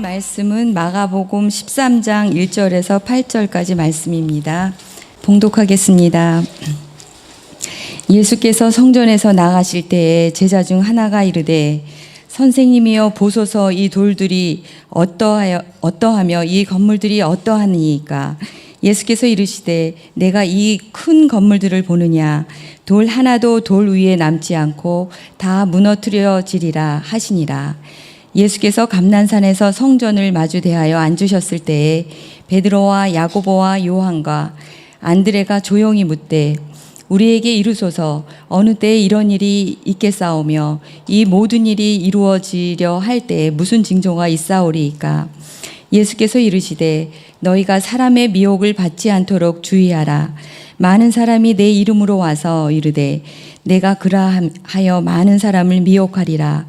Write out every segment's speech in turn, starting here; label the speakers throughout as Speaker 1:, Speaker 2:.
Speaker 1: 말씀은 마가복음 13장 1절에서 8절까지 말씀입니다. 봉독하겠습니다. 예수께서 성전에서 나가실 때에 제자 중 하나가 이르되 선생님이여 보소서 이 돌들이 어떠하며 이 건물들이 어떠하니까. 예수께서 이르시되 내가 이 큰 건물들을 보느냐. 돌 하나도 돌 위에 남지 않고 다 무너뜨려지리라 하시니라. 예수께서 감난산에서 성전을 마주 대하여 앉으셨을 때에 베드로와 야고보와 요한과 안드레가 조용히 묻되 우리에게 이르소서 어느 때에 이런 일이 있겠사오며 이 모든 일이 이루어지려 할 때에 무슨 징조가 있사오리이까. 예수께서 이르시되 너희가 사람의 미혹을 받지 않도록 주의하라. 많은 사람이 내 이름으로 와서 이르되 내가 그라하여 많은 사람을 미혹하리라.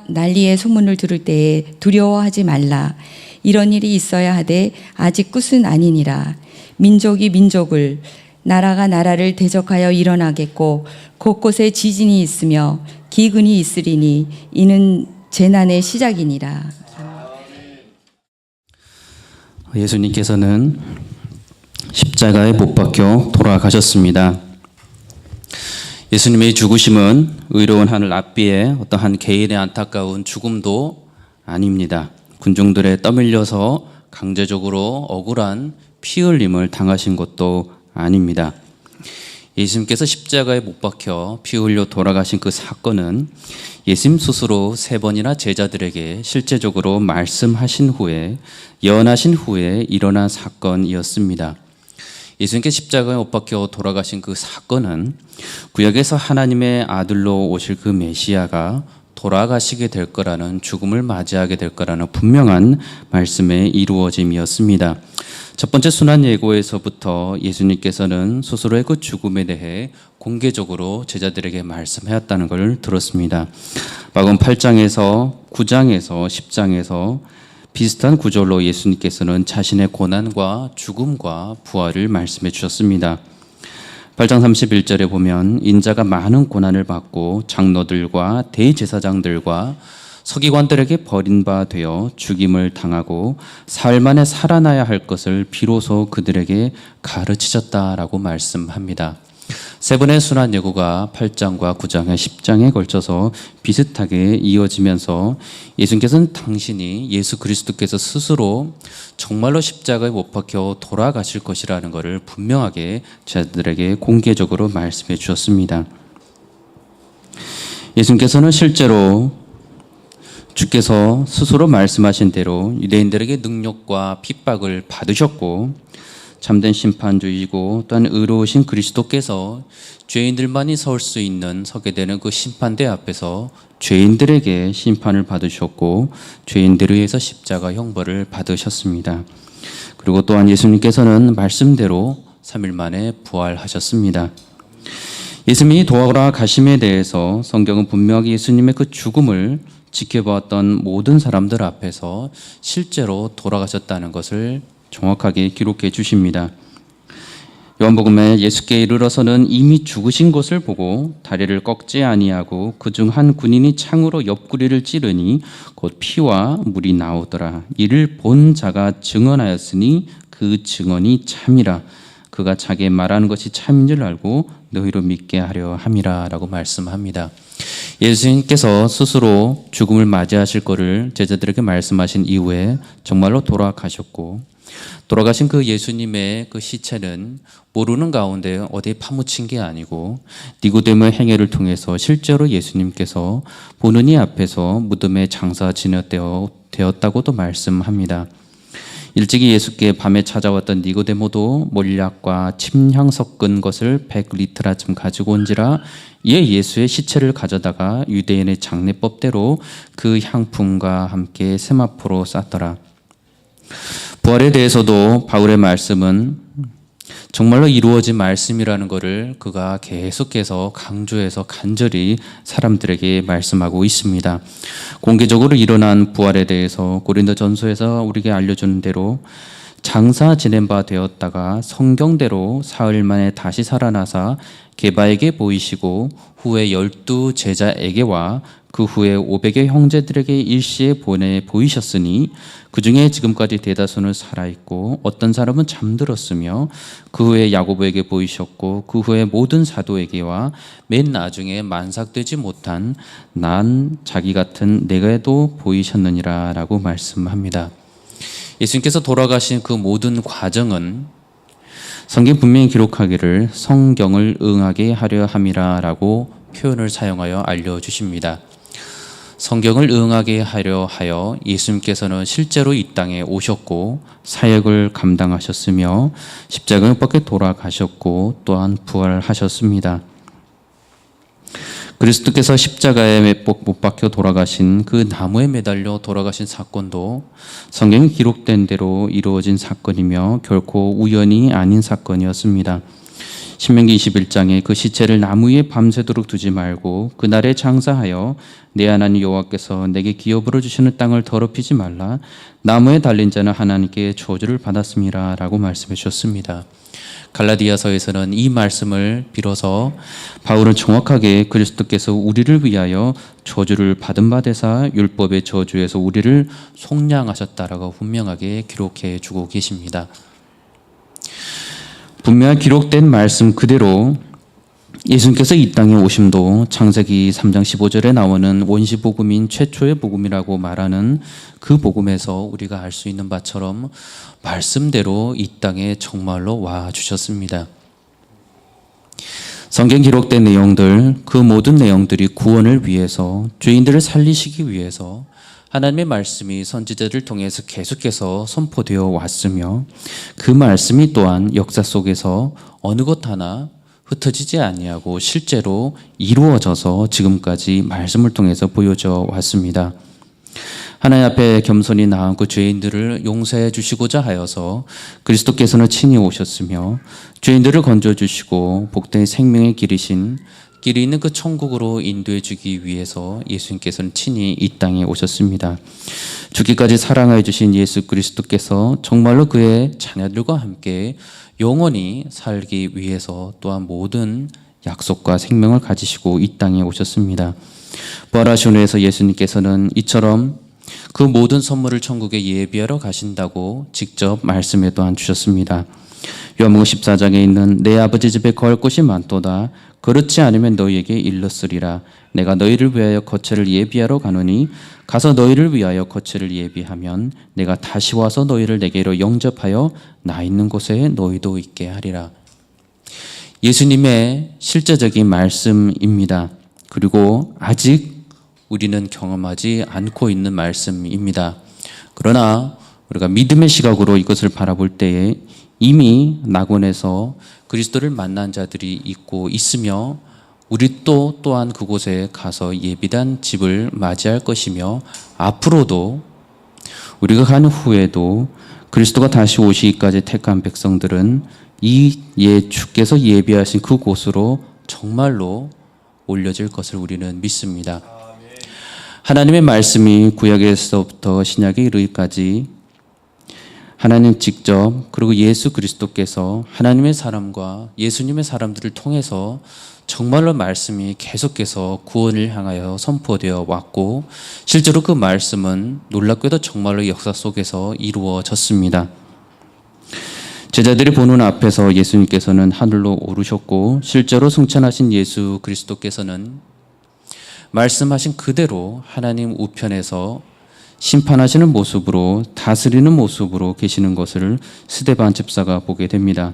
Speaker 1: 난리의 소문을 들을 때에 두려워하지 말라. 이런 일이 있어야 하되 아직 끝은 아니니라. 민족이 민족을 나라가 나라를 대적하여 일어나겠고 곳곳에 지진이 있으며 기근이 있으리니 이는 재난의 시작이니라.
Speaker 2: 예수님께서는 십자가에 못 박혀 돌아가셨습니다. 예수님의 죽으심은 의로운 하늘 앞비에 어떠한 개인의 안타까운 죽음도 아닙니다. 군중들에 떠밀려서 강제적으로 억울한 피 흘림을 당하신 것도 아닙니다. 예수님께서 십자가에 못 박혀 피 흘려 돌아가신 그 사건은 예수님 스스로 3번이나 제자들에게 실제적으로 말씀하신 후에 예언하신 후에 일어난 사건이었습니다. 예수님께 십자가에 못 박혀 돌아가신 그 사건은 구약에서 하나님의 아들로 오실 그 메시아가 돌아가시게 될 거라는, 죽음을 맞이하게 될 거라는 분명한 말씀의 이루어짐이었습니다. 첫 번째 순환 예고에서부터 예수님께서는 스스로의 그 죽음에 대해 공개적으로 제자들에게 말씀하였다는 걸 들었습니다. 마가복음 8장에서 9장에서 10장에서 비슷한 구절로 예수님께서는 자신의 고난과 죽음과 부활을 말씀해 주셨습니다. 8장 31절에 보면 인자가 많은 고난을 받고 장로들과 대제사장들과 서기관들에게 버림받아 죽임을 당하고 사흘 만에 살아나야 할 것을 비로소 그들에게 가르치셨다라고 말씀합니다. 3번의 순환 예고가 8장과 9장의 10장에 걸쳐서 비슷하게 이어지면서 예수님께서는 당신이 예수 그리스도께서 스스로 정말로 십자가에 못 박혀 돌아가실 것이라는 것을 분명하게 제자들에게 공개적으로 말씀해 주셨습니다. 예수님께서는 실제로 주께서 스스로 말씀하신 대로 유대인들에게 능력과 핍박을 받으셨고 참된 심판주의이고 또한 의로우신 그리스도께서 죄인들만이 서게 되는 그 심판대 앞에서 죄인들에게 심판을 받으셨고 죄인들을 위해서 십자가 형벌을 받으셨습니다. 그리고 또한 예수님께서는 말씀대로 3일 만에 부활하셨습니다. 예수님이 돌아가심에 대해서 성경은 분명히 예수님의 그 죽음을 지켜보았던 모든 사람들 앞에서 실제로 돌아가셨다는 것을 정확하게 기록해 주십니다. 요한복음에 예수께 이르러서는 이미 죽으신 것을 보고 다리를 꺾지 아니하고 그중 한 군인이 창으로 옆구리를 찌르니 곧 피와 물이 나오더라. 이를 본 자가 증언하였으니 그 증언이 참이라. 그가 자기의 말하는 것이 참인 줄 알고 너희로 믿게 하려 함이라 라고 말씀합니다. 예수님께서 스스로 죽음을 맞이하실 것을 제자들에게 말씀하신 이후에 정말로 돌아가셨고, 돌아가신 그 예수님의 그 시체는 모르는 가운데 어디에 파묻힌 게 아니고 니고데모의 행위를 통해서 실제로 예수님께서 보는 이 앞에서 무덤에 장사 지냈되었다고도 말씀합니다. 일찍이 예수께 밤에 찾아왔던 니고데모도 몰약과 침향 섞은 것을 100리터라쯤 가지고 온지라 이에 예수의 시체를 가져다가 유대인의 장례법대로 그 향품과 함께 세마포로 쌌더라. 부활에 대해서도 바울의 말씀은 정말로 이루어진 말씀이라는 것을 그가 계속해서 강조해서 간절히 사람들에게 말씀하고 있습니다. 공개적으로 일어난 부활에 대해서 고린도전서에서 우리에게 알려주는 대로 장사 지낸 바 되었다가 성경대로 사흘 만에 다시 살아나사 게바에게 보이시고 후에 12 제자에게와 그 후에 500의 형제들에게 일시에 보내 보이셨으니 그 중에 지금까지 대다수는 살아있고 어떤 사람은 잠들었으며 그 후에 야고보에게 보이셨고 그 후에 모든 사도에게와 맨 나중에 만삭되지 못한 난 자기 같은 내게도 보이셨느니라 라고 말씀합니다. 예수님께서 돌아가신 그 모든 과정은 성경 분명히 기록하기를 성경을 응하게 하려 함이라 라고 표현을 사용하여 알려주십니다. 성경을 응하게 하려 하여 예수님께서는 실제로 이 땅에 오셨고 사역을 감당하셨으며 십자가 못 박혀 돌아가셨고 또한 부활하셨습니다. 그리스도께서 십자가에 못 박혀 돌아가신 그 나무에 매달려 돌아가신 사건도 성경에 기록된 대로 이루어진 사건이며 결코 우연이 아닌 사건이었습니다. 신명기 21장에 그 시체를 나무 위에 밤새도록 두지 말고 그날에 장사하여 내 하나님 여호와께서 내게 기업으로 주시는 땅을 더럽히지 말라. 나무에 달린 자는 하나님께 저주를 받았음이라 라고 말씀해 주셨습니다. 갈라디아서에서는 이 말씀을 빌어서 바울은 정확하게 그리스도께서 우리를 위하여 저주를 받은 바 되사 율법의 저주에서 우리를 속량하셨다라고 분명하게 기록해 주고 계십니다. 분명히 기록된 말씀 그대로 예수님께서 이 땅에 오심도 창세기 3장 15절에 나오는 원시복음인 최초의 복음이라고 말하는 그 복음에서 우리가 알 수 있는 바처럼 말씀대로 이 땅에 정말로 와 주셨습니다. 성경 기록된 내용들, 그 모든 내용들이 구원을 위해서, 죄인들을 살리시기 위해서 하나님의 말씀이 선지자들을 통해서 계속해서 선포되어 왔으며 그 말씀이 또한 역사 속에서 어느 것 하나 흩어지지 아니하고 실제로 이루어져서 지금까지 말씀을 통해서 보여져 왔습니다. 하나님 앞에 겸손히 나아온 그 죄인들을 용서해 주시고자 하여서 그리스도께서는 친히 오셨으며 죄인들을 건져 주시고 복된 생명의 길이신 길이 있는 그 천국으로 인도해 주기 위해서 예수님께서는 친히 이 땅에 오셨습니다. 죽기까지 사랑하여 주신 예수 그리스도께서 정말로 그의 자녀들과 함께 영원히 살기 위해서 또한 모든 약속과 생명을 가지시고 이 땅에 오셨습니다. 부활하신 후에서 예수님께서는 이처럼 그 모든 선물을 천국에 예비하러 가신다고 직접 말씀에 또한 주셨습니다. 요한복음 14장에 있는 내 아버지 집에 거할 곳이 많도다. 그렇지 않으면 너희에게 일렀으리라. 내가 너희를 위하여 거처를 예비하러 가노니 가서 너희를 위하여 거처를 예비하면 내가 다시 와서 너희를 내게로 영접하여 나 있는 곳에 너희도 있게 하리라. 예수님의 실제적인 말씀입니다. 그리고 아직 우리는 경험하지 않고 있는 말씀입니다. 그러나 우리가 믿음의 시각으로 이것을 바라볼 때에 이미 낙원에서 그리스도를 만난 자들이 있고 있으며 우리 또한 그곳에 가서 예비된 집을 맞이할 것이며 앞으로도 우리가 가는 후에도 그리스도가 다시 오시기까지 택한 백성들은 이 주께서 예비하신 그곳으로 정말로 올려질 것을 우리는 믿습니다. 하나님의 말씀이 구약에서부터 신약에 이르기까지 하나님 직접 그리고 예수 그리스도께서 하나님의 사람과 예수님의 사람들을 통해서 정말로 말씀이 계속해서 구원을 향하여 선포되어 왔고 실제로 그 말씀은 놀랍게도 정말로 역사 속에서 이루어졌습니다. 제자들이 보는 앞에서 예수님께서는 하늘로 오르셨고 실제로 승천하신 예수 그리스도께서는 말씀하신 그대로 하나님 우편에서 심판하시는 모습으로 다스리는 모습으로 계시는 것을 스데반 집사가 보게 됩니다.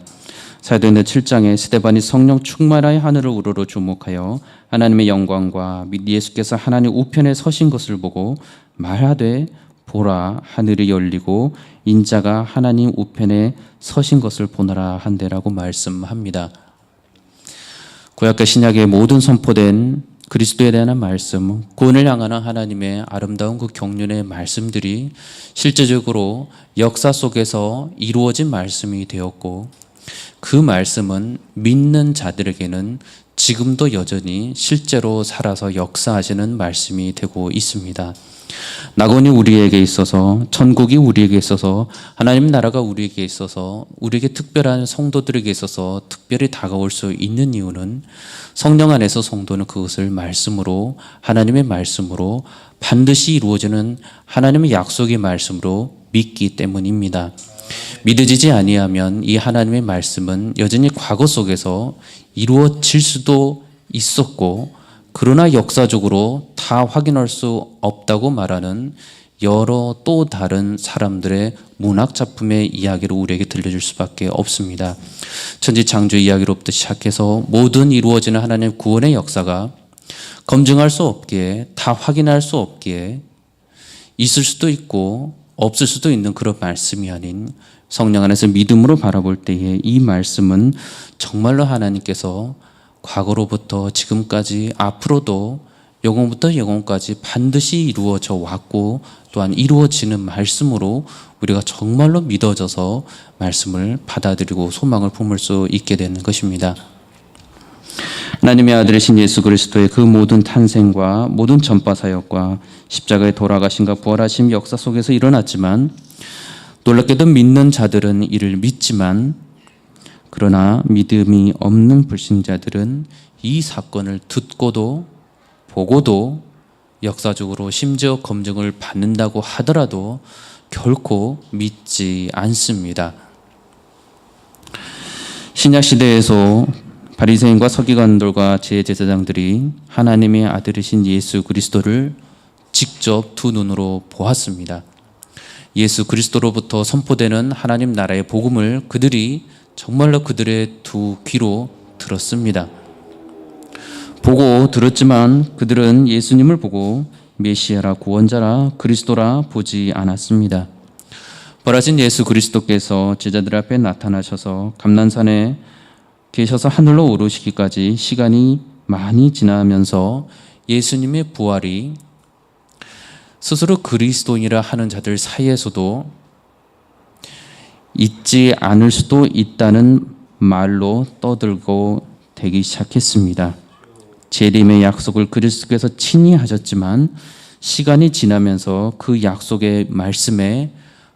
Speaker 2: 사도행전 7장에 스데반이 성령 충만하여 하늘을 우러러 주목하여 하나님의 영광과 및 예수께서 하나님 우편에 서신 것을 보고 말하되 보라 하늘이 열리고 인자가 하나님 우편에 서신 것을 보노라 한데라고 말씀합니다. 구약과 신약의 모든 선포된 그리스도에 대한 말씀, 구원을 향하는 하나님의 아름다운 그 경륜의 말씀들이 실제적으로 역사 속에서 이루어진 말씀이 되었고 그 말씀은 믿는 자들에게는 지금도 여전히 실제로 살아서 역사하시는 말씀이 되고 있습니다. 낙원이 우리에게 있어서, 천국이 우리에게 있어서, 하나님 나라가 우리에게 있어서, 우리에게 특별한 성도들에게 있어서 특별히 다가올 수 있는 이유는 성령 안에서 성도는 그것을 말씀으로, 하나님의 말씀으로 반드시 이루어지는 하나님의 약속의 말씀으로 믿기 때문입니다. 믿어지지 아니하면 이 하나님의 말씀은 여전히 과거 속에서 이루어질 수도 있었고, 그러나 역사적으로 다 확인할 수 없다고 말하는 여러 또 다른 사람들의 문학 작품의 이야기를 우리에게 들려줄 수밖에 없습니다. 천지창조 이야기로부터 시작해서 모든 이루어지는 하나님의 구원의 역사가 검증할 수 없기에, 다 확인할 수 없기에 있을 수도 있고 없을 수도 있는 그런 말씀이 아닌 성령 안에서 믿음으로 바라볼 때에 이 말씀은 정말로 하나님께서 과거로부터 지금까지 앞으로도 영원부터 영원까지 반드시 이루어져 왔고 또한 이루어지는 말씀으로 우리가 정말로 믿어져서 말씀을 받아들이고 소망을 품을 수 있게 되는 것입니다. 하나님의 아들이신 예수 그리스도의 그 모든 탄생과 모든 전파 사역과 십자가에 돌아가심과 부활하심 역사 속에서 일어났지만, 놀랍게도 믿는 자들은 이를 믿지만, 그러나 믿음이 없는 불신자들은 이 사건을 듣고도 보고도 역사적으로 심지어 검증을 받는다고 하더라도 결코 믿지 않습니다. 신약 시대에서 바리새인과 서기관들과 제사장들이 하나님의 아들이신 예수 그리스도를 직접 두 눈으로 보았습니다. 예수 그리스도로부터 선포되는 하나님 나라의 복음을 그들이 정말로 그들의 두 귀로 들었습니다. 보고 들었지만 그들은 예수님을 보고 메시아라, 구원자라, 그리스도라 보지 않았습니다. 부활하신 예수 그리스도께서 제자들 앞에 나타나셔서 감난산에 계셔서 하늘로 오르시기까지 시간이 많이 지나면서 예수님의 부활이 스스로 그리스도인이라 하는 자들 사이에서도 있지 않을 수도 있다는 말로 떠들고 되기 시작했습니다. 재림의 약속을 그리스도께서 친히 하셨지만 시간이 지나면서 그 약속의 말씀에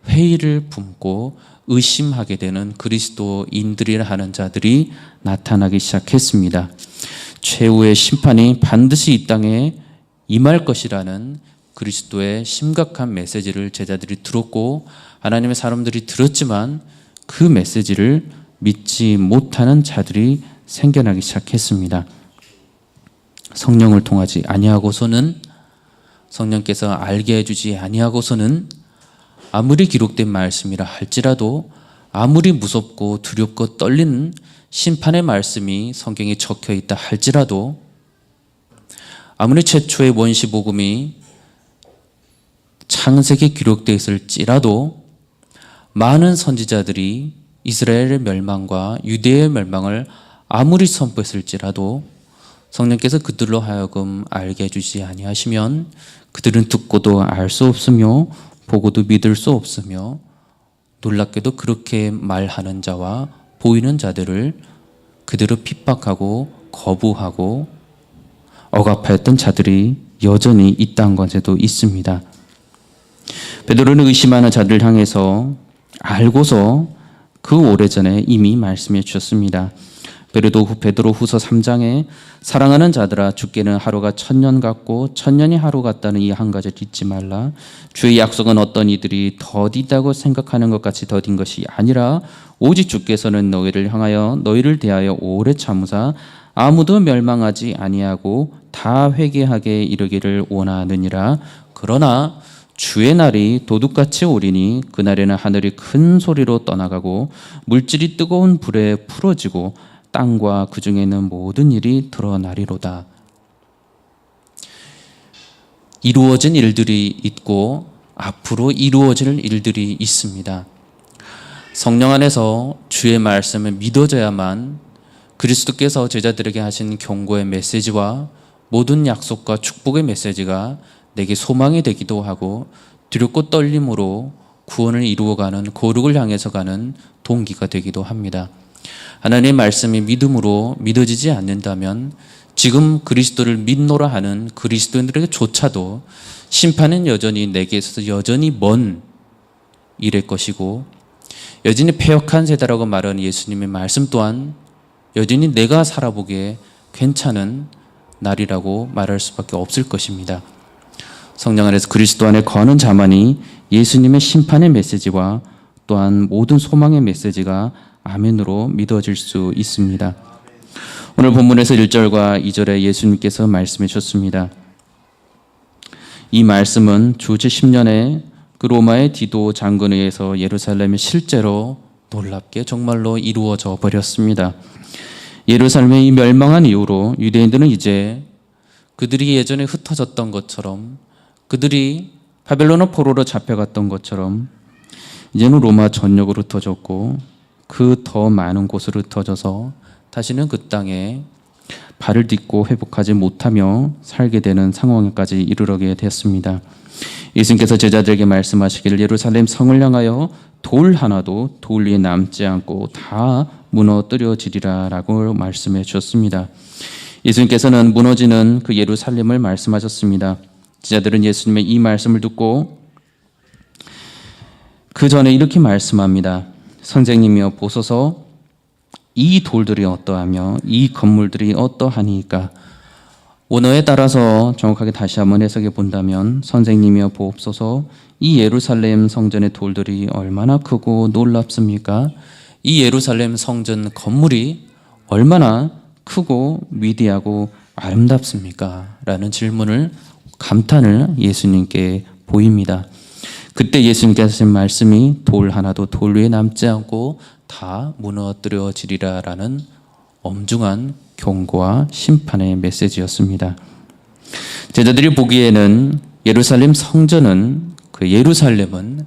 Speaker 2: 회의를 품고 의심하게 되는 그리스도인들이라 하는 자들이 나타나기 시작했습니다. 최후의 심판이 반드시 이 땅에 임할 것이라는 그리스도의 심각한 메시지를 제자들이 들었고, 하나님의 사람들이 들었지만 그 메시지를 믿지 못하는 자들이 생겨나기 시작했습니다. 성령을 통하지 아니하고서는, 성령께서 알게 해주지 아니하고서는 아무리 기록된 말씀이라 할지라도, 아무리 무섭고 두렵고 떨리는 심판의 말씀이 성경에 적혀 있다 할지라도, 아무리 최초의 원시 복음이 창세기에 기록되어 있을지라도, 많은 선지자들이 이스라엘의 멸망과 유대의 멸망을 아무리 선포했을지라도 성령께서 그들로 하여금 알게 해주지 아니하시면 그들은 듣고도 알 수 없으며 보고도 믿을 수 없으며, 놀랍게도 그렇게 말하는 자와 보이는 자들을 그대로 핍박하고 거부하고 억압하였던 자들이 여전히 있다는 것에도 있습니다. 베드로는 의심하는 자들을 향해서 알고서 그 오래전에 이미 말씀해 주셨습니다. 베드로 후서 3장에 사랑하는 자들아, 주께는 하루가 1000년 같고 1000년이 하루 같다는 이 한 가지를 잊지 말라. 주의 약속은 어떤 이들이 더디다고 생각하는 것 같이 더딘 것이 아니라 오직 주께서는 너희를 향하여 너희를 대하여 오래 참으사 아무도 멸망하지 아니하고 다 회개하게 이르기를 원하느니라. 그러나 주의 날이 도둑같이 오리니 그날에는 하늘이 큰 소리로 떠나가고 물질이 뜨거운 불에 풀어지고 땅과 그 중에 있는 모든 일이 드러나리로다. 이루어진 일들이 있고 앞으로 이루어질 일들이 있습니다. 성령 안에서 주의 말씀을 믿어져야만 그리스도께서 제자들에게 하신 경고의 메시지와 모든 약속과 축복의 메시지가 내게 소망이 되기도 하고, 두렵고 떨림으로 구원을 이루어가는, 거룩을 향해서 가는 동기가 되기도 합니다. 하나님의 말씀이 믿음으로 믿어지지 않는다면 지금 그리스도를 믿노라 하는 그리스도인들에게조차도 심판은 여전히 내게 있어서 여전히 먼 일일 것이고, 여전히 패역한 세대라고 말하는 예수님의 말씀 또한 여전히 내가 살아보기에 괜찮은 날이라고 말할 수밖에 없을 것입니다. 성령 안에서 그리스도 안에 거하는 자만이 예수님의 심판의 메시지와 또한 모든 소망의 메시지가 아멘으로 믿어질 수 있습니다. 오늘 본문에서 1절과 2절에 예수님께서 말씀해 주셨습니다. 이 말씀은 주 10년에 그 로마의 디도 장군에 의해서 예루살렘에 실제로 놀랍게 정말로 이루어져 버렸습니다. 예루살렘이 멸망한 이후로 유대인들은 이제 그들이 예전에 흩어졌던 것처럼, 그들이 바벨론의 포로로 잡혀갔던 것처럼 이제는 로마 전역으로 흩어졌고 그 더 많은 곳으로 흩어져서 다시는 그 땅에 발을 딛고 회복하지 못하며 살게 되는 상황까지 이르게 되었습니다. 예수님께서 제자들에게 말씀하시기를 예루살렘 성을 향하여 돌 하나도 돌 위에 남지 않고 다 무너뜨려지리라 라고 말씀해 주셨습니다. 예수님께서는 무너지는 그 예루살렘을 말씀하셨습니다. 제자들은 예수님의 이 말씀을 듣고 그 전에 이렇게 말씀합니다. 선생님이여 보소서 이 돌들이 어떠하며 이 건물들이 어떠하니까. 원어에 따라서 정확하게 다시 한번 해석해 본다면 선생님이여 보옵소서 이 예루살렘 성전의 돌들이 얼마나 크고 놀랍습니까? 이 예루살렘 성전 건물이 얼마나 크고 위대하고 아름답습니까? 라는 질문을, 감탄을 예수님께 보입니다. 그때 예수님께서 하신 말씀이 돌 하나도 돌 위에 남지 않고 다 무너뜨려지리라 라는 엄중한 경고와 심판의 메시지였습니다. 제자들이 보기에는 예루살렘 성전은, 그 예루살렘은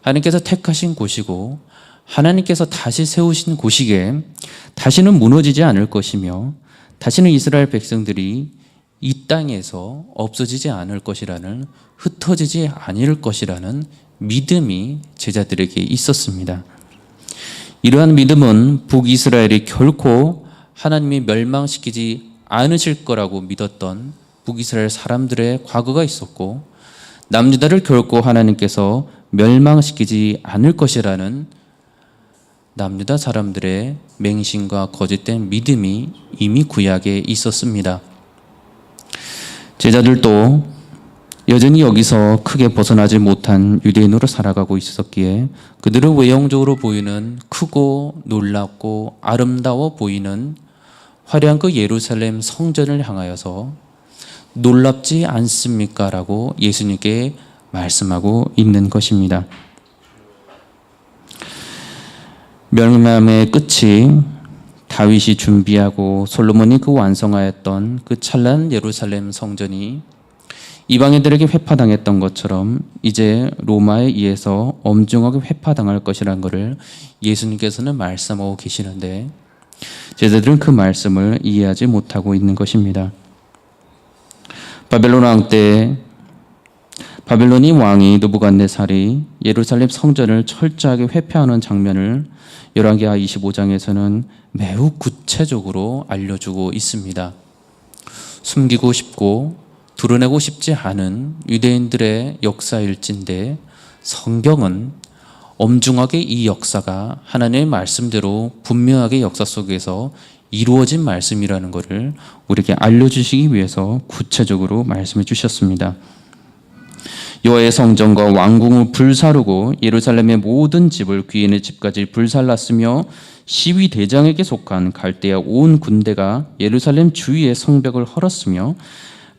Speaker 2: 하나님께서 택하신 곳이고 하나님께서 다시 세우신 곳이기에 다시는 무너지지 않을 것이며 다시는 이스라엘 백성들이 이 땅에서 없어지지 않을 것이라는, 흩어지지 아니할 것이라는 믿음이 제자들에게 있었습니다. 이러한 믿음은 북이스라엘이 결코 하나님이 멸망시키지 않으실 거라고 믿었던 북이스라엘 사람들의 과거가 있었고, 남유다를 결코 하나님께서 멸망시키지 않을 것이라는 남유다 사람들의 맹신과 거짓된 믿음이 이미 구약에 있었습니다. 제자들도 여전히 여기서 크게 벗어나지 못한 유대인으로 살아가고 있었기에 그들은 외형적으로 보이는 크고 놀랍고 아름다워 보이는 화려한 그 예루살렘 성전을 향하여서 놀랍지 않습니까? 라고 예수님께 말씀하고 있는 것입니다. 멸망의 끝이 다윗이 준비하고 솔로몬이 그 완성하였던 그 찬란한 예루살렘 성전이 이방인들에게 회파당했던 것처럼 이제 로마에 의해서 엄중하게 회파당할 것이라는 것을 예수님께서는 말씀하고 계시는데 제자들은 그 말씀을 이해하지 못하고 있는 것입니다. 바벨론 왕 때 바벨론이 왕이 느부갓네살이 예루살렘 성전을 철저하게 회파하는 장면을 열왕기하 25장에서는 매우 구체적으로 알려주고 있습니다. 숨기고 싶고 드러내고 싶지 않은 유대인들의 역사일진데 성경은 엄중하게 이 역사가 하나님의 말씀대로 분명하게 역사 속에서 이루어진 말씀이라는 것을 우리에게 알려주시기 위해서 구체적으로 말씀해 주셨습니다. 여호와의 성전과 왕궁을 불사르고 예루살렘의 모든 집을 귀인의 집까지 불살랐으며 시위 대장에게 속한 갈대아 온 군대가 예루살렘 주위의 성벽을 헐었으며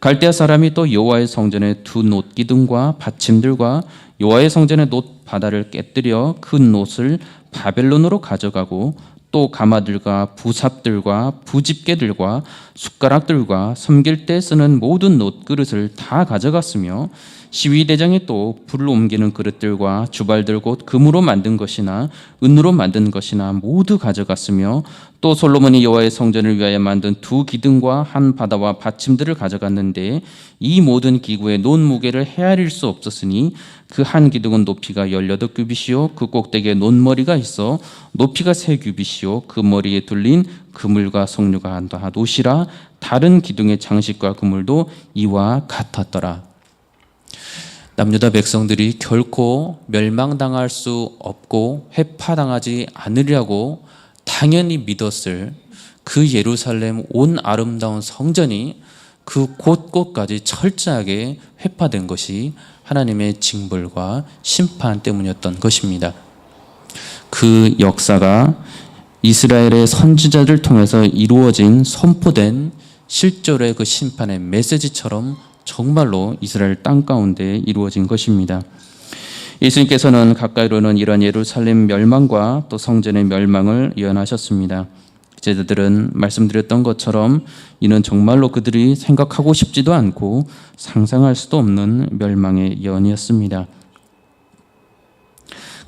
Speaker 2: 갈대아 사람이 또 여호와의 성전의 두 놋 기둥과 받침들과 여호와의 성전의 놋 바다를 깨뜨려 그 놋을 바벨론으로 가져가고 또 가마들과 부삽들과 부집게들과 숟가락들과 섬길 때 쓰는 모든 놋 그릇을 다 가져갔으며 시위대장이 또 불로 옮기는 그릇들과 주발들 곧 금으로 만든 것이나 은으로 만든 것이나 모두 가져갔으며 또 솔로몬이 여호와의 성전을 위하여 만든 두 기둥과 한 바다와 받침들을 가져갔는데 이 모든 기구의 논 무게를 헤아릴 수 없었으니 그 한 기둥은 높이가 18규빗이요 그 꼭대기에 논머리가 있어 높이가 3규빗이요 것이요 그 머리에 둘린 그물과 석류가 다 노시라 다른 기둥의 장식과 그물도 이와 같았더라. 남유다 백성들이 결코 멸망당할 수 없고 회파당하지 않으리라고 당연히 믿었을 그 예루살렘 온 아름다운 성전이 그 곳곳까지 철저하게 회파된 것이 하나님의 징벌과 심판 때문이었던 것입니다. 그 역사가 이스라엘의 선지자를 통해서 이루어진 선포된 실제로의 그 심판의 메시지처럼 정말로 이스라엘 땅 가운데 이루어진 것입니다. 예수님께서는 가까이로는 이러한 예루살렘 멸망과 또 성전의 멸망을 예언하셨습니다. 제자들은 말씀드렸던 것처럼 이는 정말로 그들이 생각하고 싶지도 않고 상상할 수도 없는 멸망의 예언이었습니다.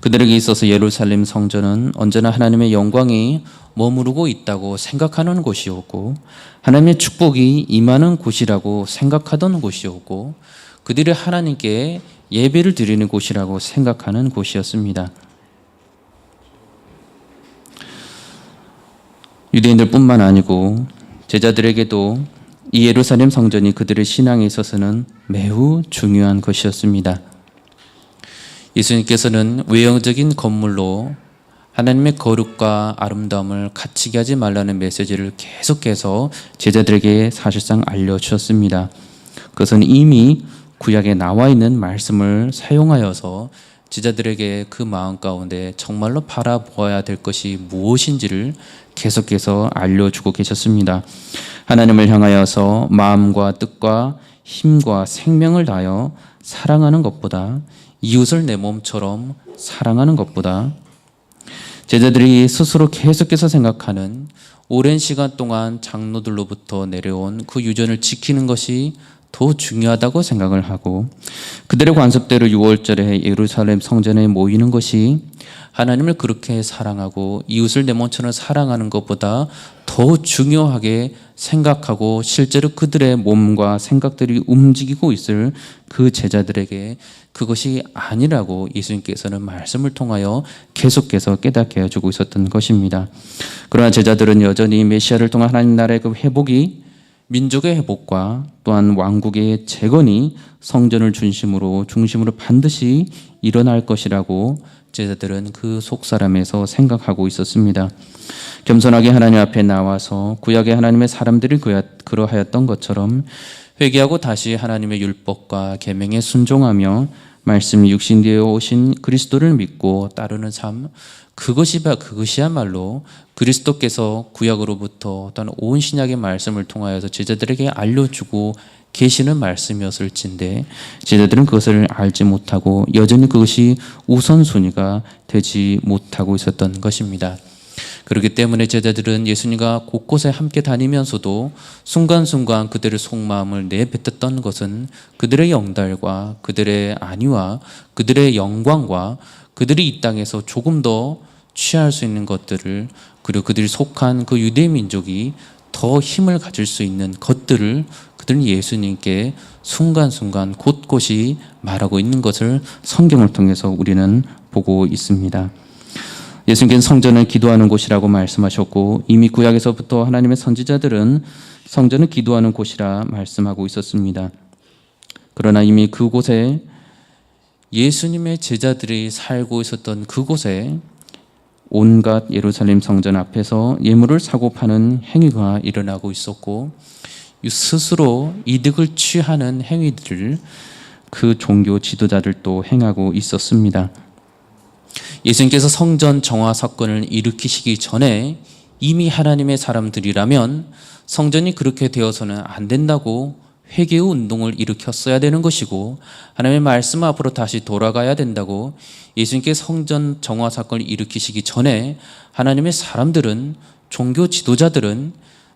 Speaker 2: 그들에게 있어서 예루살렘 성전은 언제나 하나님의 영광이 머무르고 있다고 생각하는 곳이었고 하나님의 축복이 임하는 곳이라고 생각하던 곳이었고 그들이 하나님께 예배를 드리는 곳이라고 생각하는 곳이었습니다. 유대인들뿐만 아니고 제자들에게도 이 예루살렘 성전이 그들의 신앙에 있어서는 매우 중요한 것이었습니다. 예수님께서는 외형적인 건물로 하나님의 거룩과 아름다움을 갇히게 하지 말라는 메시지를 계속해서 제자들에게 사실상 알려주셨습니다. 그것은 이미 구약에 나와 있는 말씀을 사용하여서 제자들에게 그 마음 가운데 정말로 바라보아야 될 것이 무엇인지를 계속해서 알려주고 계셨습니다. 하나님을 향하여서 마음과 뜻과 힘과 생명을 다하여 사랑하는 것보다 이웃을 내 몸처럼 사랑하는 것보다 제자들이 스스로 계속해서 생각하는 오랜 시간 동안 장로들로부터 내려온 그 유전을 지키는 것이 더 중요하다고 생각을 하고 그들의 관습대로 6월절에 예루살렘 성전에 모이는 것이 하나님을 그렇게 사랑하고 이웃을 내 몸처럼 사랑하는 것보다 더 중요하게 생각하고 실제로 그들의 몸과 생각들이 움직이고 있을 그 제자들에게 그것이 아니라고 예수님께서는 말씀을 통하여 계속해서 깨닫게 해주고 있었던 것입니다. 그러나 제자들은 여전히 메시아를 통한 하나님 나라의 그 회복이 민족의 회복과 또한 왕국의 재건이 성전을 중심으로 반드시 일어날 것이라고 제자들은 그 속사람에서 생각하고 있었습니다. 겸손하게 하나님 앞에 나와서 구약의 하나님의 사람들이 그러하였던 것처럼 회개하고 다시 하나님의 율법과 계명에 순종하며 말씀이 육신되어 오신 그리스도를 믿고 따르는 삶, 그것이야말로 그리스도께서 구약으로부터 또한 온 신약의 말씀을 통하여서 제자들에게 알려주고 계시는 말씀이었을진데 제자들은 그것을 알지 못하고 여전히 그것이 우선순위가 되지 못하고 있었던 것입니다. 그렇기 때문에 제자들은 예수님과 곳곳에 함께 다니면서도 순간순간 그들의 속마음을 내뱉었던 것은 그들의 영달과 그들의 안위와 그들의 영광과 그들이 이 땅에서 조금 더 취할 수 있는 것들을 그리고 그들이 속한 그 유대 민족이 더 힘을 가질 수 있는 것들을 그들은 예수님께 순간순간 곳곳이 말하고 있는 것을 성경을 통해서 우리는 보고 있습니다. 예수님께서는 성전은 기도하는 곳이라고 말씀하셨고 이미 구약에서부터 하나님의 선지자들은 성전은 기도하는 곳이라 말씀하고 있었습니다. 그러나 이미 그곳에 예수님의 제자들이 살고 있었던 그곳에 온갖 예루살렘 성전 앞에서 예물을 사고 파는 행위가 일어나고 있었고 스스로 이득을 취하는 행위들을 그 종교 지도자들도 행하고 있었습니다. 예수님께서 성전 정화 사건을 일으키시기 전에 이미 하나님의 사람들이라면 성전이 그렇게 되어서는 안 된다고 회개의 운동을 일으켰어야 되는 것이고 하나님의 말씀 앞으로 다시 돌아가야 된다고 예수님께서 성전 정화 사건을 일으키시기 전에 하나님의 사람들은 종교 지도자들은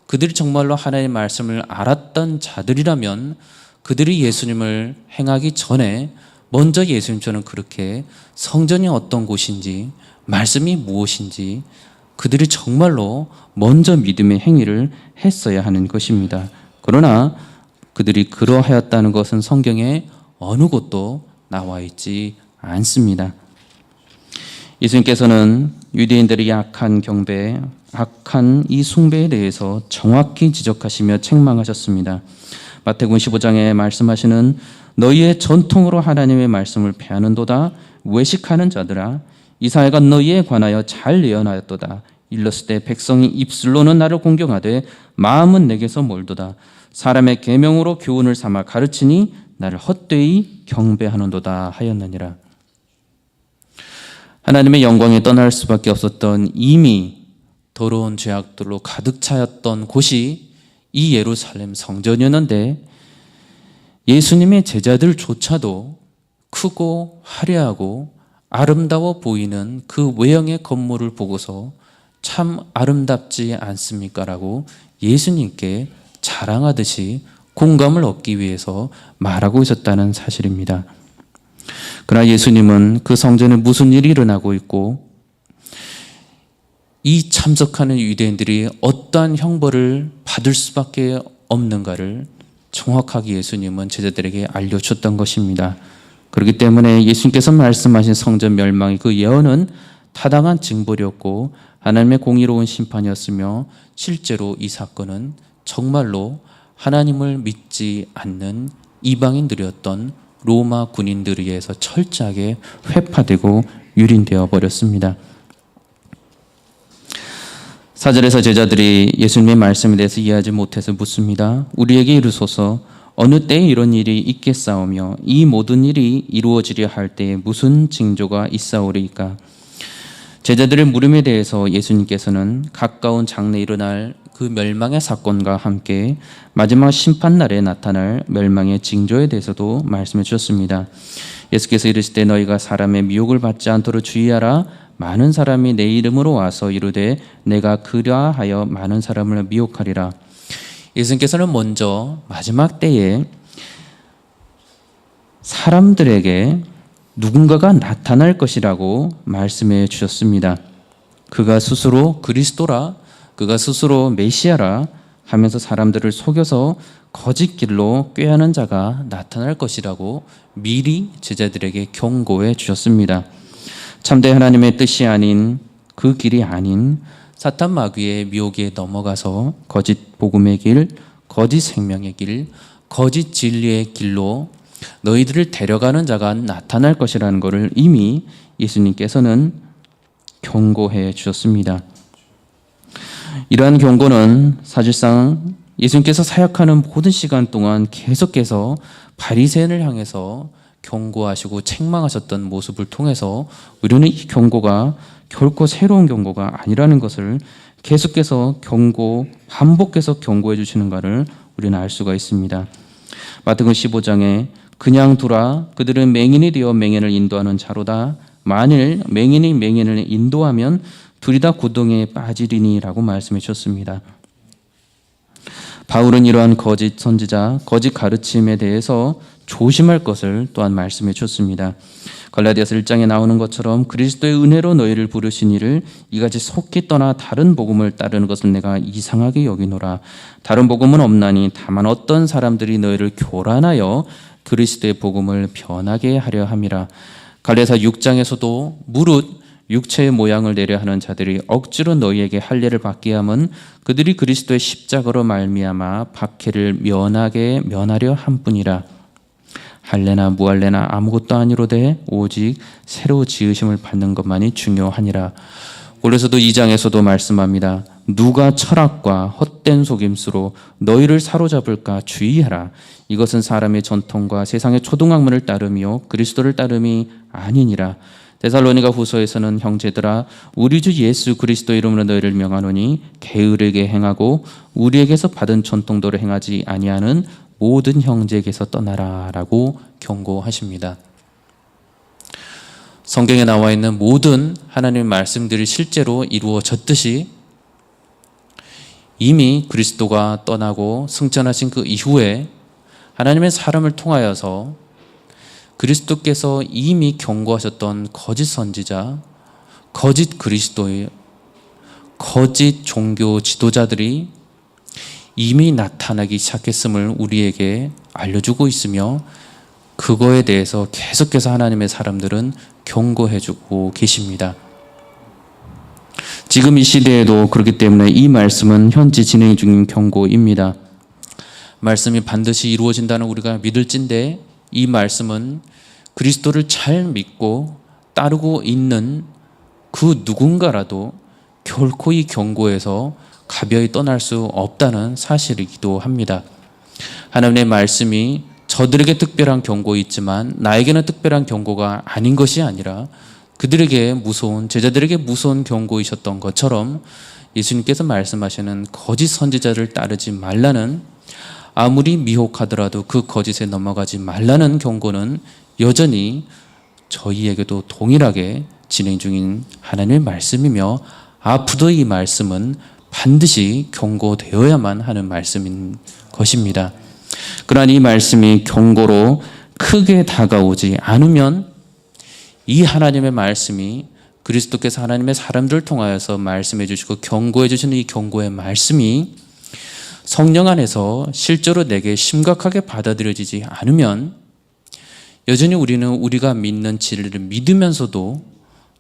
Speaker 2: 그들이 정말로 하나님의 말씀을 알았던 자들이라면 그들이 예수님을 행하기 전에 먼저 예수님처럼 그렇게 성전이 어떤 곳인지 말씀이 무엇인지 그들이 정말로 먼저 믿음의 행위를 했어야 하는 것입니다. 그러나 그들이 그러하였다는 것은 성경에 어느 곳도 나와 있지 않습니다. 예수님께서는 유대인들의 악한 경배, 악한 이 숭배에 대해서 정확히 지적하시며 책망하셨습니다. 마태복음 15장에 말씀하시는 너희의 전통으로 하나님의 말씀을 폐하는도다. 외식하는 자들아, 이사야가 너희에 관하여 잘 예언하였도다. 일렀을 때 백성이 입술로는 나를 공경하되 마음은 내게서 멀도다. 사람의 계명으로 교훈을 삼아 가르치니 나를 헛되이 경배하는도다 하였느니라. 하나님의 영광에 떠날 수밖에 없었던 이미 더러운 죄악들로 가득 차였던 곳이 이 예루살렘 성전이었는데 예수님의 제자들조차도 크고 화려하고 아름다워 보이는 그 외형의 건물을 보고서 참 아름답지 않습니까? 라고 예수님께 자랑하듯이 공감을 얻기 위해서 말하고 있었다는 사실입니다. 그러나 예수님은 그 성전에 무슨 일이 일어나고 있고 이 참석하는 유대인들이 어떠한 형벌을 받을 수밖에 없는가를 정확하게 예수님은 제자들에게 알려줬던 것입니다. 그렇기 때문에 예수님께서 말씀하신 성전 멸망의 그 예언은 타당한 징벌이었고 하나님의 공의로운 심판이었으며 실제로 이 사건은 정말로 하나님을 믿지 않는 이방인들이었던 로마 군인들에 의해서 철저하게 회파되고 유린되어 버렸습니다. 4절에서 제자들이 예수님의 말씀에 대해서 이해하지 못해서 묻습니다. 우리에게 이르소서 어느 때에 이런 일이 있겠사오며 이 모든 일이 이루어지려 할 때에 무슨 징조가 있사오리이까? 제자들의 물음에 대해서 예수님께서는 가까운 장래에 일어날 그 멸망의 사건과 함께 마지막 심판날에 나타날 멸망의 징조에 대해서도 말씀해 주셨습니다. 예수께서 이르실 때 너희가 사람의 미혹을 받지 않도록 주의하라. 많은 사람이 내 이름으로 와서 이르되 내가 그리하여 많은 사람을 미혹하리라. 예수님께서는 먼저 마지막 때에 사람들에게 누군가가 나타날 것이라고 말씀해 주셨습니다. 그가 스스로 그리스도라, 그가 스스로 메시아라 하면서 사람들을 속여서 거짓 길로 꾀하는 자가 나타날 것이라고 미리 제자들에게 경고해 주셨습니다. 참된 하나님의 뜻이 아닌 그 길이 아닌 사탄 마귀의 미혹에 넘어가서 거짓 복음의 길, 거짓 생명의 길, 거짓 진리의 길로 너희들을 데려가는 자가 나타날 것이라는 것을 이미 예수님께서는 경고해 주셨습니다. 이러한 경고는 사실상 예수님께서 사역하는 모든 시간 동안 계속해서 바리새인을 향해서 경고하시고 책망하셨던 모습을 통해서 우리는 이 경고가 결코 새로운 경고가 아니라는 것을 계속해서 반복해서 경고해 주시는가를 우리는 알 수가 있습니다. 마태복음 15장에 그냥 두라 그들은 맹인이 되어 맹인을 인도하는 자로다. 만일 맹인이 맹인을 인도하면 둘이 다 구덩이에 빠지리니라고 말씀해 주셨습니다. 바울은 이러한 거짓 선지자, 거짓 가르침에 대해서 조심할 것을 또한 말씀해 주셨습니다. 갈라디아서 1장에 나오는 것처럼 그리스도의 은혜로 너희를 부르신 이를 이같이 속히 떠나 다른 복음을 따르는 것을 내가 이상하게 여기노라. 다른 복음은 없나니 다만 어떤 사람들이 너희를 교란하여 그리스도의 복음을 변하게 하려 함이라. 갈라디아서 6장에서도 무릇 육체의 모양을 내려 하는 자들이 억지로 너희에게 할례를 받게 함은 그들이 그리스도의 십자가로 말미암아 박해를 면하려 함뿐이라. 할례나 무할례나 아무것도 아니로되 오직 새로 지으심을 받는 것만이 중요하니라. 고린도서 2장에서도 말씀합니다. 누가 철학과 헛된 속임수로 너희를 사로잡을까 주의하라. 이것은 사람의 전통과 세상의 초등학문을 따르며 그리스도를 따름이 아니니라. 데살로니가 후서에서는 형제들아 우리 주 예수 그리스도 이름으로 너희를 명하노니 게으르게 행하고 우리에게서 받은 전통도를 행하지 아니하는 모든 형제에게서 떠나라라고 경고하십니다. 성경에 나와 있는 모든 하나님의 말씀들이 실제로 이루어졌듯이 이미 그리스도가 떠나고 승천하신 그 이후에 하나님의 사람을 통하여서 그리스도께서 이미 경고하셨던 거짓 선지자, 거짓 그리스도의 거짓 종교 지도자들이 이미 나타나기 시작했음을 우리에게 알려주고 있으며 그거에 대해서 계속해서 하나님의 사람들은 경고해주고 계십니다. 지금 이 시대에도 그렇기 때문에 이 말씀은 현재 진행 중인 경고입니다. 말씀이 반드시 이루어진다는 우리가 믿을진데 이 말씀은 그리스도를 잘 믿고 따르고 있는 그 누군가라도 결코 이 경고에서 가벼이 떠날 수 없다는 사실이기도 합니다. 하나님의 말씀이 저들에게 특별한 경고있지만 나에게는 특별한 경고가 아닌 것이 아니라 그들에게 무서운, 제자들에게 무서운 경고이셨던 것처럼 예수님께서 말씀하시는 거짓 선지자를 따르지 말라는, 아무리 미혹하더라도 그 거짓에 넘어가지 말라는 경고는 여전히 저희에게도 동일하게 진행 중인 하나님의 말씀이며 앞으로도 이 말씀은 반드시 경고되어야만 하는 말씀인 것입니다. 그러나 이 말씀이 경고로 크게 다가오지 않으면 이 하나님의 말씀이 그리스도께서 하나님의 사람들을 통하여서 말씀해 주시고 경고해 주시는 이 경고의 말씀이 성령 안에서 실제로 내게 심각하게 받아들여지지 않으면 여전히 우리는 우리가 믿는 진리를 믿으면서도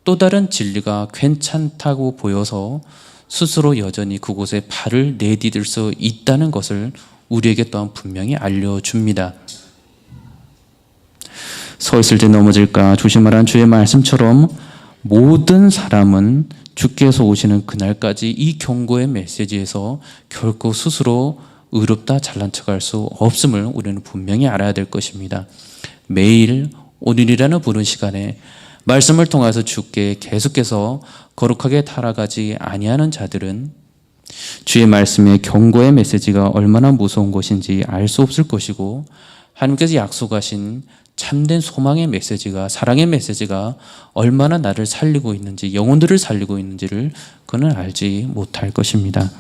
Speaker 2: 또 다른 진리가 괜찮다고 보여서 스스로 여전히 그곳에 발을 내디딜 수 있다는 것을 우리에게 또한 분명히 알려줍니다. 서 있을 때 넘어질까 조심하라는 주의 말씀처럼 모든 사람은 주께서 오시는 그날까지 이 경고의 메시지에서 결코 스스로 의롭다 잘난 척할 수 없음을 우리는 분명히 알아야 될 것입니다. 매일 오늘이라는 부른 시간에 말씀을 통해서 주께 계속해서 거룩하게 살아가지 아니하는 자들은 주의 말씀의 경고의 메시지가 얼마나 무서운 것인지 알 수 없을 것이고, 하나님께서 약속하신 참된 소망의 메시지가, 사랑의 메시지가 얼마나 나를 살리고 있는지, 영혼들을 살리고 있는지를 그는 알지 못할 것입니다.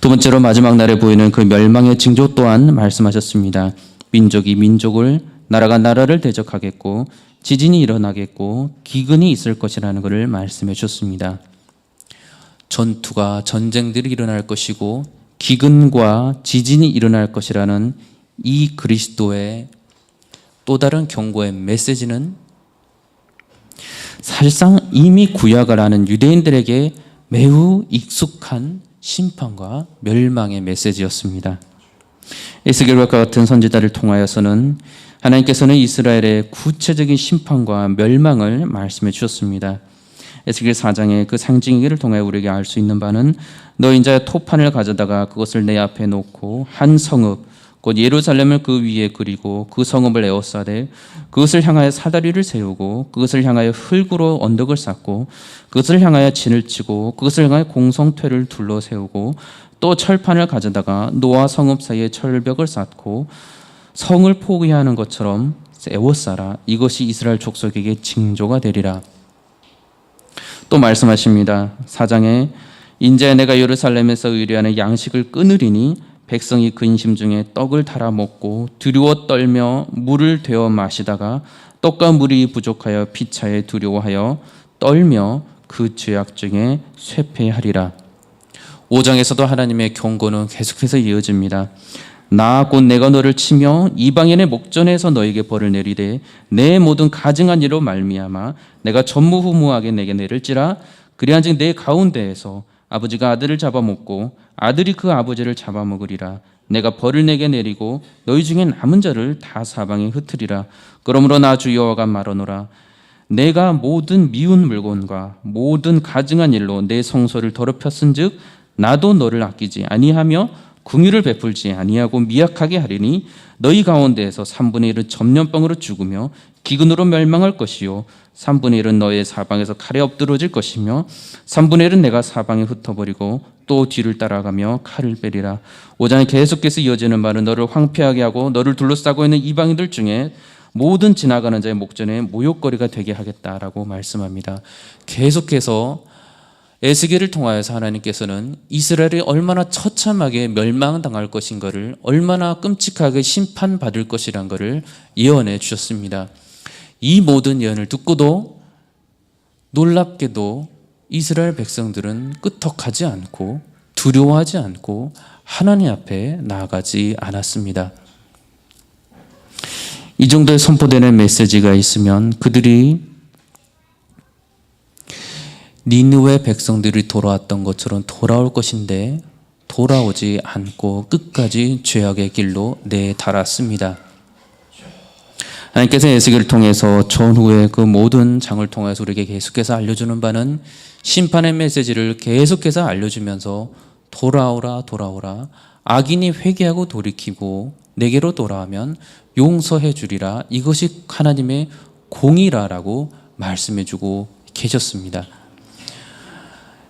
Speaker 2: 두 번째로 마지막 날에 보이는 그 멸망의 징조 또한 말씀하셨습니다. 민족이 민족을, 나라가 나라를 대적하겠고 지진이 일어나겠고 기근이 있을 것이라는 것을 말씀해 주셨습니다. 전투가, 전쟁들이 일어날 것이고 기근과 지진이 일어날 것이라는 이 그리스도의 또 다른 경고의 메시지는 사실상 이미 구약을 아는 유대인들에게 매우 익숙한 심판과 멸망의 메시지였습니다. 에스겔과 같은 선지자를 통하여서는 하나님께서는 이스라엘의 구체적인 심판과 멸망을 말씀해 주셨습니다. 에스겔 4장의 그 상징기를 통해 우리에게 알 수 있는 바는 너 인자의 토판을 가져다가 그것을 내 앞에 놓고 한 성읍 곧 예루살렘을 그 위에 그리고 그 성읍을 에워싸되 그것을 향하여 사다리를 세우고 그것을 향하여 흙으로 언덕을 쌓고 그것을 향하여 진을 치고 그것을 향하여 공성퇴를 둘러 세우고 또 철판을 가져다가 노아 성읍 사이에 철벽을 쌓고 성을 포기하는 것처럼 에워싸라. 이것이 이스라엘 족속에게 징조가 되리라. 또 말씀하십니다. 4장에 인제 내가 예루살렘에서 의뢰하는 양식을 끊으리니 백성이 그 인심 중에 떡을 달아 먹고 두려워 떨며 물을 되어 마시다가 떡과 물이 부족하여 피차에 두려워하여 떨며 그 죄악 중에 쇠폐하리라. 5장에서도 하나님의 경고는 계속해서 이어집니다. 나 곧 내가 너를 치며 이방인의 목전에서 너에게 벌을 내리되 내 모든 가증한 일로 말미암아 내가 전무후무하게 내게 내릴지라. 그리한즉 내 가운데에서 아버지가 아들을 잡아먹고 아들이 그 아버지를 잡아먹으리라. 내가 벌을 내게 내리고 너희 중에 남은 자를 다 사방에 흩으리라. 그러므로 나 주 여호와가 말하노라. 내가 모든 미운 물건과 모든 가증한 일로 내 성소를 더럽혔은즉 나도 너를 아끼지 아니하며 긍휼을 베풀지 아니하고 미약하게 하리니 너희 가운데에서 3분의 1은 전염병으로 죽으며 기근으로 멸망할 것이요 3분의 1은 너의 사방에서 칼에 엎드러질 것이며 3분의 1은 내가 사방에 흩어버리고 또 뒤를 따라가며 칼을 빼리라. 5장에 계속해서 이어지는 말은 너를 황폐하게 하고 너를 둘러싸고 있는 이방인들 중에 모든 지나가는 자의 목전에 모욕거리가 되게 하겠다라고 말씀합니다. 계속해서 에스겔을 통하여서 하나님께서는 이스라엘이 얼마나 처참하게 멸망당할 것인가를, 얼마나 끔찍하게 심판받을 것이란 것을 예언해 주셨습니다. 이 모든 예언을 듣고도 놀랍게도 이스라엘 백성들은 끄떡하지 않고 두려워하지 않고 하나님 앞에 나아가지 않았습니다. 이 정도의 선포되는 메시지가 있으면 그들이 니느웨 백성들이 돌아왔던 것처럼 돌아올 것인데 돌아오지 않고 끝까지 죄악의 길로 내달았습니다. 하나님께서 에스겔을 통해서 전후의 그 모든 장을 통해서 우리에게 계속해서 알려주는 바는 심판의 메시지를 계속해서 알려주면서 돌아오라 돌아오라, 악인이 회개하고 돌이키고 내게로 돌아오면 용서해 주리라, 이것이 하나님의 공의라라고 말씀해주고 계셨습니다.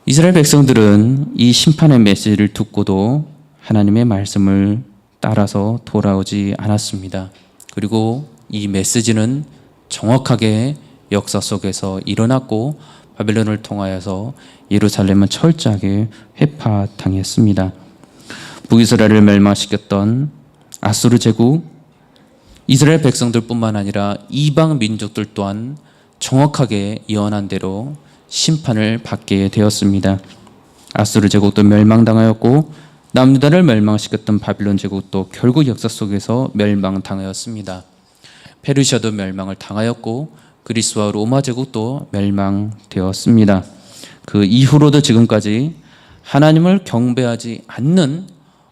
Speaker 2: 이스라엘 백성들은 이 심판의 메시지를 듣고도 하나님의 말씀을 따라서 돌아오지 않았습니다. 그리고 이 메시지는 정확하게 역사 속에서 일어났고 바벨론을 통하여서 예루살렘은 철저하게 회파당했습니다. 북이스라엘을 멸망시켰던 아수르 제국, 이스라엘 백성들뿐만 아니라 이방 민족들 또한 정확하게 예언한 대로 심판을 받게 되었습니다. 아수르 제국도 멸망당하였고 남유다를 멸망시켰던 바빌론 제국도 결국 역사 속에서 멸망당하였습니다. 페르시아도 멸망을 당하였고 그리스와 로마 제국도 멸망되었습니다. 그 이후로도 지금까지 하나님을 경배하지 않는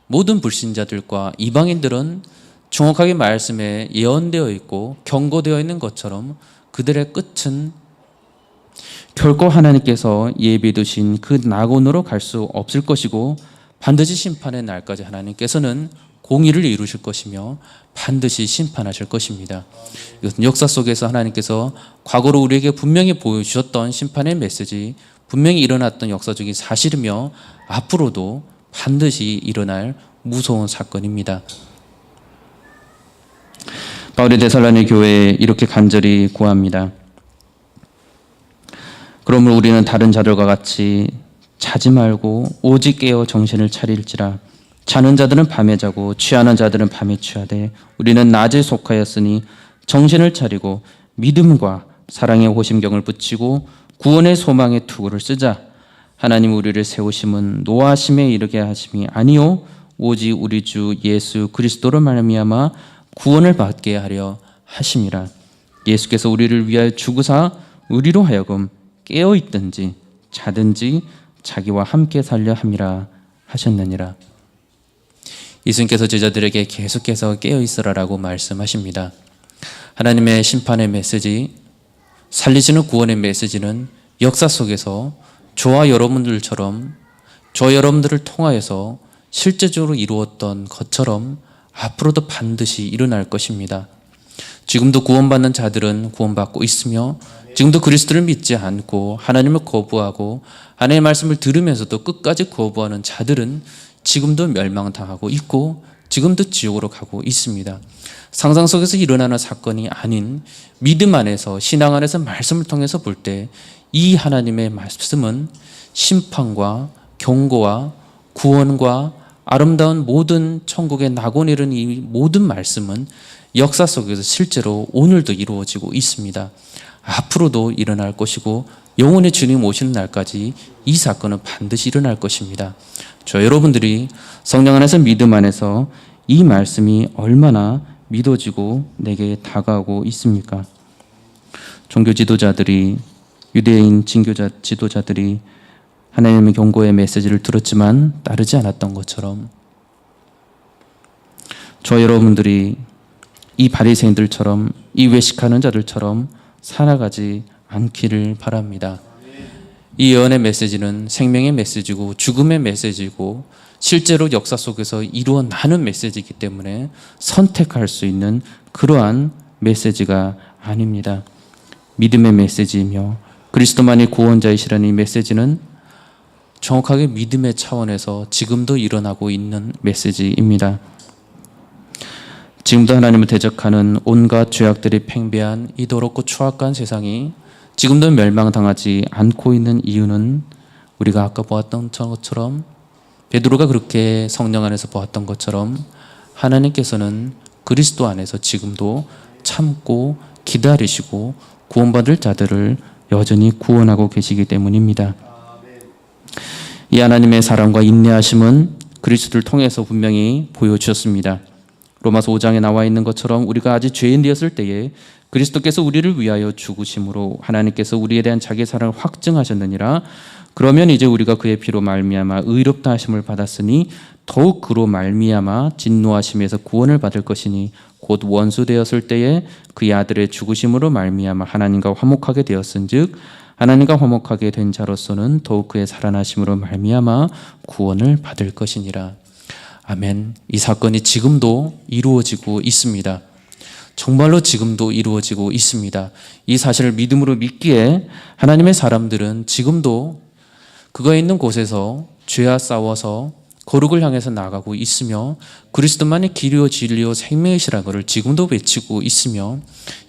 Speaker 2: 모든 불신자들과 이방인들은 정확하게 말씀에 예언되어 있고 경고되어 있는 것처럼 그들의 끝은 결코 하나님께서 예비해 두신 그 낙원으로 갈 수 없을 것이고 반드시 심판의 날까지 하나님께서는 공의를 이루실 것이며 반드시 심판하실 것입니다. 이것은 역사 속에서 하나님께서 과거로 우리에게 분명히 보여주셨던 심판의 메시지, 분명히 일어났던 역사적인 사실이며 앞으로도 반드시 일어날 무서운 사건입니다. 바울이 데살로니가 교회에 이렇게 간절히 구합니다. 그러므로 우리는 다른 자들과 같이 자지 말고 오직 깨어 정신을 차릴지라. 자는 자들은 밤에 자고 취하는 자들은 밤에 취하되 우리는 낮에 속하였으니 정신을 차리고 믿음과 사랑의 호심경을 붙이고 구원의 소망의 투구를 쓰자. 하나님 우리를 세우심은 노하심에 이르게 하심이 아니요 오직 우리 주 예수 그리스도로 말미암아 구원을 받게 하려 하심이라. 예수께서 우리를 위하여 죽으사 우리로 하여금 깨어 있든지 자든지 자기와 함께 살려 함이라 하셨느니라. 예수님께서 제자들에게 계속해서 깨어 있으라라고 말씀하십니다. 하나님의 심판의 메시지, 살리시는 구원의 메시지는 역사 속에서 저와 여러분들처럼 저 여러분들을 통하여서 실제적으로 이루었던 것처럼 앞으로도 반드시 일어날 것입니다. 지금도 구원받는 자들은 구원받고 있으며 지금도 그리스도를 믿지 않고 하나님을 거부하고 하나님의 말씀을 들으면서도 끝까지 거부하는 자들은 지금도 멸망당하고 있고 지금도 지옥으로 가고 있습니다. 상상 속에서 일어나는 사건이 아닌 믿음 안에서 신앙 안에서 말씀을 통해서 볼 때 이 하나님의 말씀은 심판과 경고와 구원과 아름다운 모든 천국의 낙원에 이르는 이 모든 말씀은 역사 속에서 실제로 오늘도 이루어지고 있습니다. 앞으로도 일어날 것이고 영원히 주님 오시는 날까지 이 사건은 반드시 일어날 것입니다. 저 여러분들이 성령 안에서 믿음 안에서 이 말씀이 얼마나 믿어지고 내게 다가오고 있습니까? 종교 지도자들이, 유대인 진교자 지도자들이 하나님의 경고의 메시지를 들었지만 따르지 않았던 것처럼 저 여러분들이 이 바리새인들처럼, 이 외식하는 자들처럼 살아가지 않기를 바랍니다. 이 예언의 메시지는 생명의 메시지고 죽음의 메시지고 실제로 역사 속에서 이루어나는 메시지이기 때문에 선택할 수 있는 그러한 메시지가 아닙니다. 믿음의 메시지이며 그리스도만이 구원자이시라는 이 메시지는 정확하게 믿음의 차원에서 지금도 일어나고 있는 메시지입니다. 지금도 하나님을 대적하는 온갖 죄악들이 팽배한 이 더럽고 추악한 세상이 지금도 멸망당하지 않고 있는 이유는 우리가 아까 보았던 것처럼 베드로가 그렇게 성령 안에서 보았던 것처럼 하나님께서는 그리스도 안에서 지금도 참고 기다리시고 구원받을 자들을 여전히 구원하고 계시기 때문입니다. 이 하나님의 사랑과 인내하심은 그리스도를 통해서 분명히 보여주셨습니다. 로마서 5장에 나와 있는 것처럼 우리가 아직 죄인 되었을 때에 그리스도께서 우리를 위하여 죽으심으로 하나님께서 우리에 대한 자기의 사랑을 확증하셨느니라. 그러면 이제 우리가 그의 피로 말미암아 의롭다 하심을 받았으니 더욱 그로 말미암아 진노하심에서 구원을 받을 것이니 곧 원수 되었을 때에 그의 아들의 죽으심으로 말미암아 하나님과 화목하게 되었은즉 하나님과 화목하게 된 자로서는 더욱 그의 살아나심으로 말미암아 구원을 받을 것이니라. 아멘. 이 사건이 지금도 이루어지고 있습니다. 정말로 지금도 이루어지고 있습니다. 이 사실을 믿음으로 믿기에 하나님의 사람들은 지금도 그가 있는 곳에서 죄와 싸워서 거룩을 향해서 나아가고 있으며 그리스도만이 길이요 진리요 생명이시라는 것을 지금도 외치고 있으며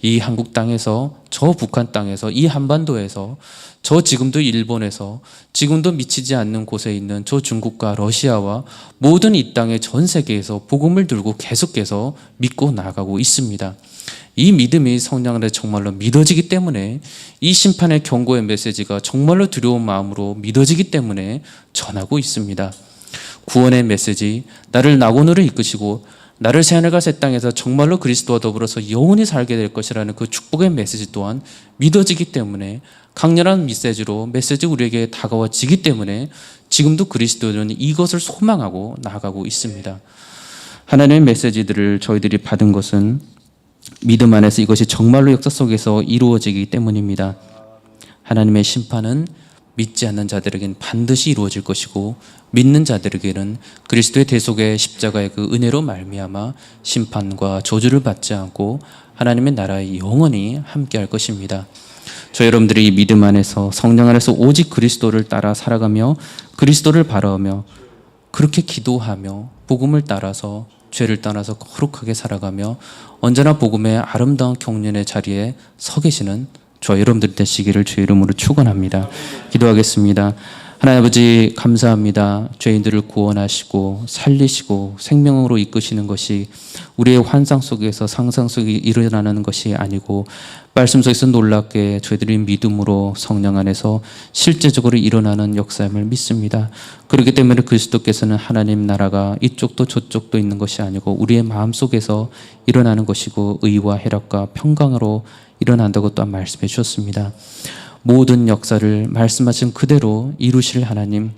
Speaker 2: 이 한국 땅에서 저 북한 땅에서 이 한반도에서 저 지금도 일본에서 지금도 미치지 않는 곳에 있는 저 중국과 러시아와 모든 이 땅의 전 세계에서 복음을 들고 계속해서 믿고 나아가고 있습니다. 이 믿음이 성령 안에 정말로 믿어지기 때문에 이 심판의 경고의 메시지가 정말로 두려운 마음으로 믿어지기 때문에 전하고 있습니다. 구원의 메시지, 나를 낙원으로 이끄시고 나를 새하늘과 새 땅에서 정말로 그리스도와 더불어서 영원히 살게 될 것이라는 그 축복의 메시지 또한 믿어지기 때문에 강렬한 메시지 우리에게 다가와지기 때문에 지금도 그리스도는 이것을 소망하고 나아가고 있습니다. 하나님의 메시지들을 저희들이 받은 것은 믿음 안에서 이것이 정말로 역사 속에서 이루어지기 때문입니다. 하나님의 심판은 믿지 않는 자들에게는 반드시 이루어질 것이고 믿는 자들에게는 그리스도의 대속의 십자가의 그 은혜로 말미암아 심판과 저주를 받지 않고 하나님의 나라에 영원히 함께할 것입니다. 저 여러분들이 이 믿음 안에서 성령 안에서 오직 그리스도를 따라 살아가며 그리스도를 바라보며 그렇게 기도하며 복음을 따라서 죄를 떠나서 거룩하게 살아가며 언제나 복음의 아름다운 경륜의 자리에 서 계시는 저 여러분들 되시기를 주의 이름으로 축원합니다. 기도하겠습니다. 하나님 아버지 감사합니다. 죄인들을 구원하시고 살리시고 생명으로 이끄시는 것이 우리의 환상 속에서 상상 속에 일어나는 것이 아니고 말씀 속에서 놀랍게 저희들이 믿음으로 성령 안에서 실제적으로 일어나는 역사임을 믿습니다. 그렇기 때문에 그리스도께서는 하나님 나라가 이쪽도 저쪽도 있는 것이 아니고 우리의 마음속에서 일어나는 것이고 의와 희락과 평강으로 일어난다고 또한 말씀해 주셨습니다. 모든 역사를 말씀하신 그대로 이루실 하나님,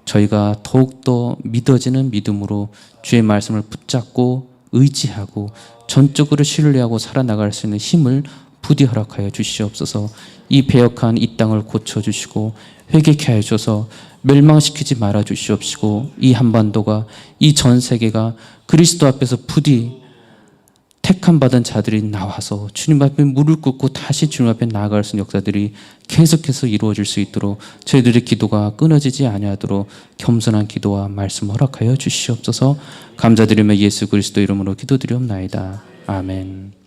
Speaker 2: 저희가 더욱더 믿어지는 믿음으로 주의 말씀을 붙잡고 의지하고 전적으로 신뢰하고 살아나갈 수 있는 힘을 부디 허락하여 주시옵소서. 이 배역한 이 땅을 고쳐주시고 회개케 하여 주셔서 멸망시키지 말아 주시옵시고 이 한반도가 이 전 세계가 그리스도 앞에서 부디 택함 받은 자들이 나와서 주님 앞에 무릎 꿇고 다시 주님 앞에 나아갈 수 있는 역사들이 계속해서 이루어질 수 있도록 저희들의 기도가 끊어지지 아니하도록 겸손한 기도와 말씀 허락하여 주시옵소서. 감사드리며 예수 그리스도 이름으로 기도드리옵나이다. 아멘.